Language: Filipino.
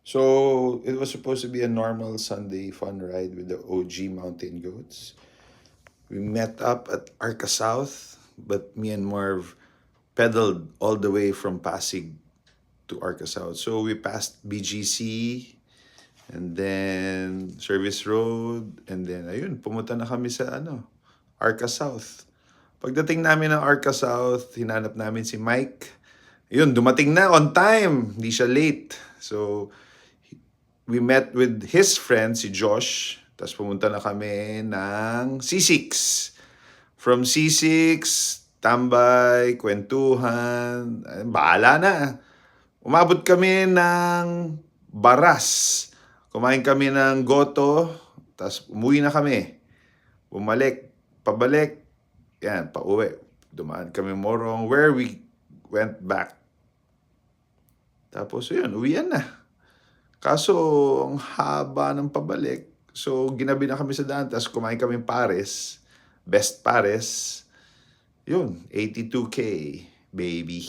So it was supposed to be a normal Sunday fun ride with the OG Mountain Goats. We met up at Arca South, but me and Marv pedaled all the way from Pasig to Arca South. So we passed BGC and then Service Road and then ayun, pumunta na kami sa Arca South. Pagdating namin ng Arca South, hinanap namin si Mike. Yun, dumating na on time. Hindi siya late. So, we met with his friend, si Josh. Tapos pumunta na kami ng C6. From C6, tambay, kwentuhan. Bahala na. Umabot kami ng Baras. Kumain kami ng goto. Tapos umuwi na kami. Pabalik. Yan, pauwi. Dumaan kami Morong where we went back. Tapos yun, uwian na. Kaso, ang haba ng pabalik. So, ginabi na kami sa daan. Tapos kumain kami pares. Best pares. Yun, 82K, baby.